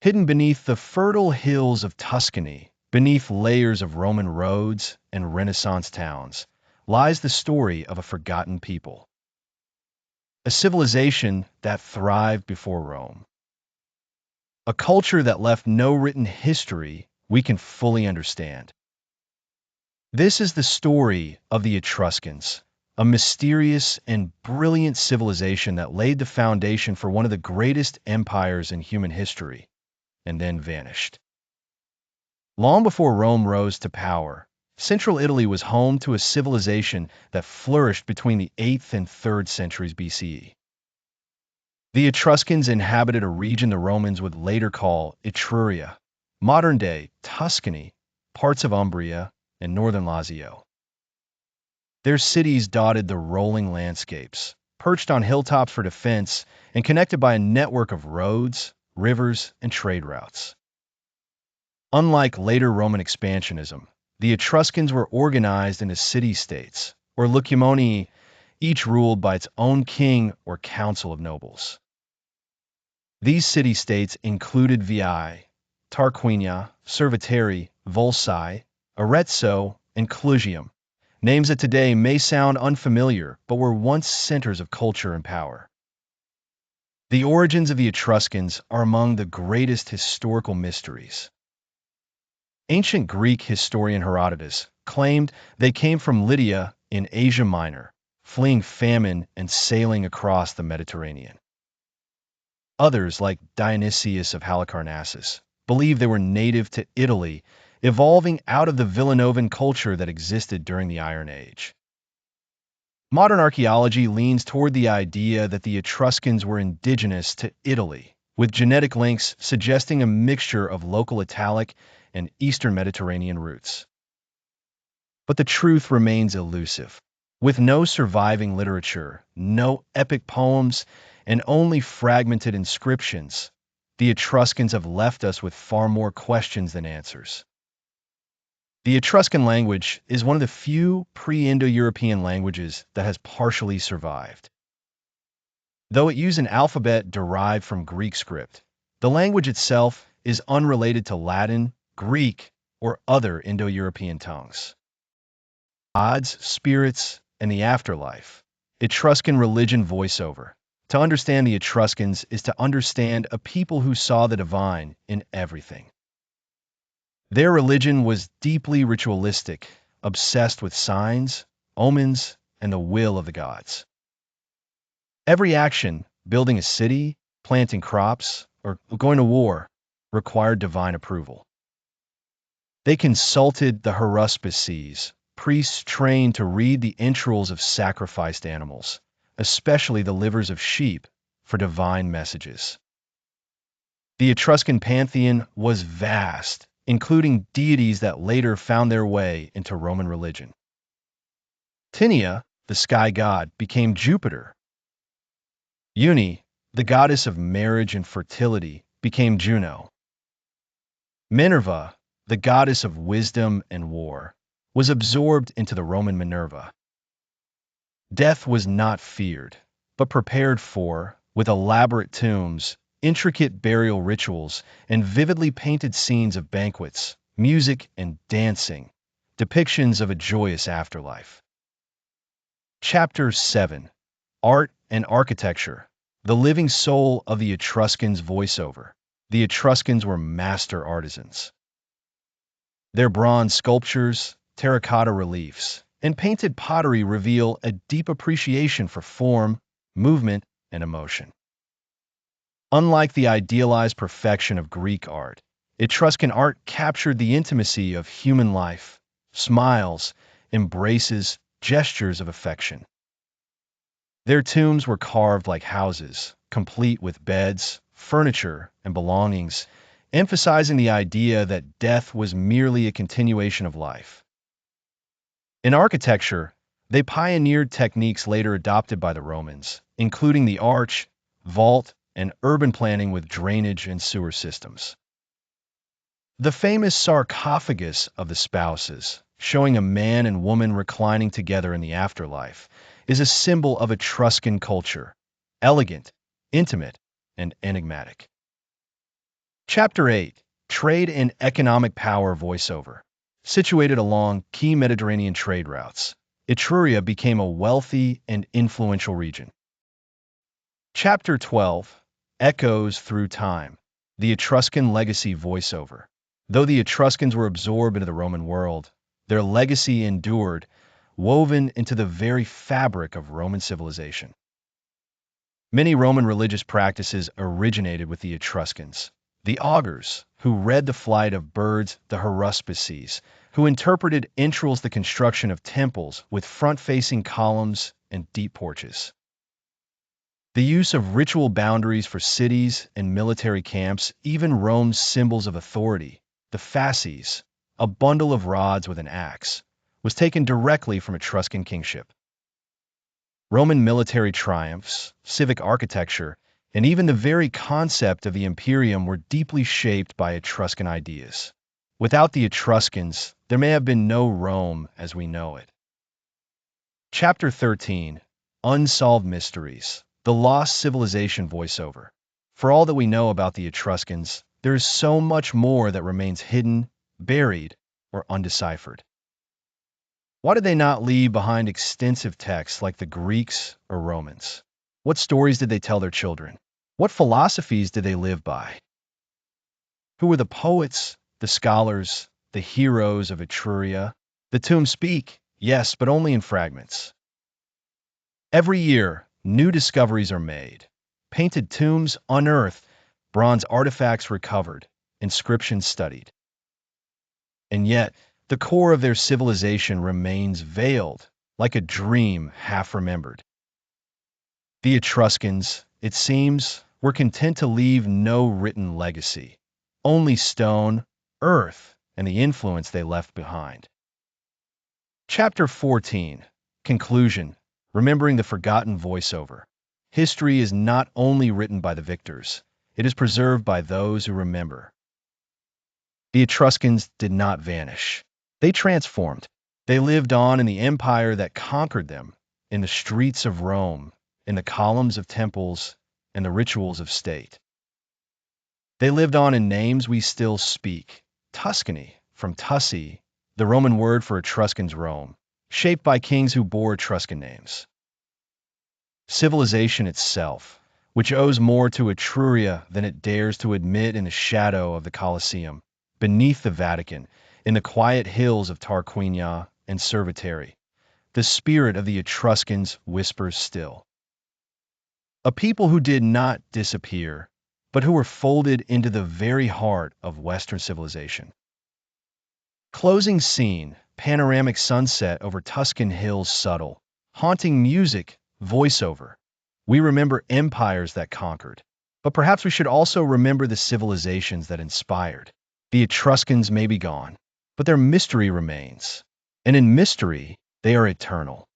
Hidden beneath the fertile hills of Tuscany, beneath layers of Roman roads and Renaissance towns, lies the story of a forgotten people, a civilization that thrived before Rome, a culture that left no written history we can fully understand. This is the story of the Etruscans, a mysterious and brilliant civilization that laid the foundation for one of the greatest empires in human history, and then vanished. Long before Rome rose to power, central Italy was home to a civilization that flourished between the 8th and 3rd centuries BCE. The Etruscans inhabited a region the Romans would later call Etruria, modern-day Tuscany, parts of Umbria, and northern Lazio. Their cities dotted the rolling landscapes, perched on hilltops for defense, and connected by a network of roads, rivers, and trade routes. Unlike later Roman expansionism, the Etruscans were organized into city-states, or lucumoni, each ruled by its own king or council of nobles. These city-states included Veii, Tarquinia, Cerveteri, Volsci, Arezzo, and Clusium, names that today may sound unfamiliar but were once centers of culture and power. The origins of the Etruscans are among the greatest historical mysteries. Ancient Greek historian Herodotus claimed they came from Lydia in Asia Minor, fleeing famine and sailing across the Mediterranean. Others, like Dionysius of Halicarnassus, believe they were native to Italy, evolving out of the Villanovan culture that existed during the Iron Age. Modern archaeology leans toward the idea that the Etruscans were indigenous to Italy, with genetic links suggesting a mixture of local Italic and Eastern Mediterranean roots. But the truth remains elusive. With no surviving literature, no epic poems, and only fragmented inscriptions, the Etruscans have left us with far more questions than answers. The Etruscan language is one of the few pre-Indo-European languages that has partially survived. Though it used an alphabet derived from Greek script, the language itself is unrelated to Latin, Greek, or other Indo-European tongues. Gods, spirits, and the afterlife. Etruscan religion voiceover. To understand the Etruscans is to understand a people who saw the divine in everything. Their religion was deeply ritualistic, obsessed with signs, omens, and the will of the gods. Every action, building a city, planting crops, or going to war, required divine approval. They consulted the haruspices, priests trained to read the entrails of sacrificed animals, especially the livers of sheep, for divine messages. The Etruscan pantheon was vast, including deities that later found their way into Roman religion. Tinia, the sky god, became Jupiter. Uni, the goddess of marriage and fertility, became Juno. Minerva, the goddess of wisdom and war, was absorbed into the Roman Minerva. Death was not feared, but prepared for, with elaborate tombs, intricate burial rituals, and vividly painted scenes of banquets, music, and dancing, depictions of a joyous afterlife. Chapter 7. Art and Architecture. The living soul of the Etruscans voiceover. The Etruscans were master artisans. Their bronze sculptures, terracotta reliefs, and painted pottery reveal a deep appreciation for form, movement, and emotion. Unlike the idealized perfection of Greek art, Etruscan art captured the intimacy of human life, smiles, embraces, gestures of affection. Their tombs were carved like houses, complete with beds, furniture, and belongings, emphasizing the idea that death was merely a continuation of life. In architecture, they pioneered techniques later adopted by the Romans, including the arch, vault, and urban planning with drainage and sewer systems. The famous sarcophagus of the spouses, showing a man and woman reclining together in the afterlife, is a symbol of Etruscan culture, elegant, intimate, and enigmatic. Chapter 8. Trade and Economic Power Voiceover. Situated along key Mediterranean trade routes, Etruria became a wealthy and influential region. Chapter 12. Echoes Through Time. The Etruscan Legacy Voiceover. Though the Etruscans were absorbed into the Roman world, their legacy endured, woven into the very fabric of Roman civilization. Many Roman religious practices originated with the Etruscans. The augurs, who read the flight of birds, the haruspices, who interpreted entrails, the construction of temples with front-facing columns and deep porches. The use of ritual boundaries for cities and military camps, even Rome's symbols of authority, the fasces, a bundle of rods with an axe, was taken directly from Etruscan kingship. Roman military triumphs, civic architecture, and even the very concept of the imperium were deeply shaped by Etruscan ideas. Without the Etruscans, there may have been no Rome as we know it. Chapter 13. Unsolved Mysteries. The Lost Civilization Voiceover. For all that we know about the Etruscans, there is so much more that remains hidden, buried, or undeciphered. Why did they not leave behind extensive texts like the Greeks or Romans? What stories did they tell their children? What philosophies did they live by? Who were the poets, the scholars, the heroes of Etruria? The tombs speak, yes, but only in fragments. Every year, new discoveries are made. Painted tombs unearthed, bronze artifacts recovered, inscriptions studied. And yet, the core of their civilization remains veiled, like a dream half remembered. The Etruscans, it seems, were content to leave no written legacy, only stone, earth, and the influence they left behind. Chapter 14. Conclusion. Remembering the Forgotten Voiceover. History is not only written by the victors, it is preserved by those who remember. The Etruscans did not vanish. They transformed. They lived on in the empire that conquered them, in the streets of Rome, in the columns of temples, and the rituals of state. They lived on in names we still speak. Tuscany, from Tussi, the Roman word for Etruscans' Rome, shaped by kings who bore Etruscan names. Civilization itself, which owes more to Etruria than it dares to admit in the shadow of the Colosseum, beneath the Vatican, in the quiet hills of Tarquinia and Cerveteri, the spirit of the Etruscans whispers still. A people who did not disappear, but who were folded into the very heart of Western civilization. Closing scene, panoramic sunset over Tuscan hills subtle, haunting music, voiceover. We remember empires that conquered, but perhaps we should also remember the civilizations that inspired. The Etruscans may be gone, but their mystery remains, and in mystery, they are eternal.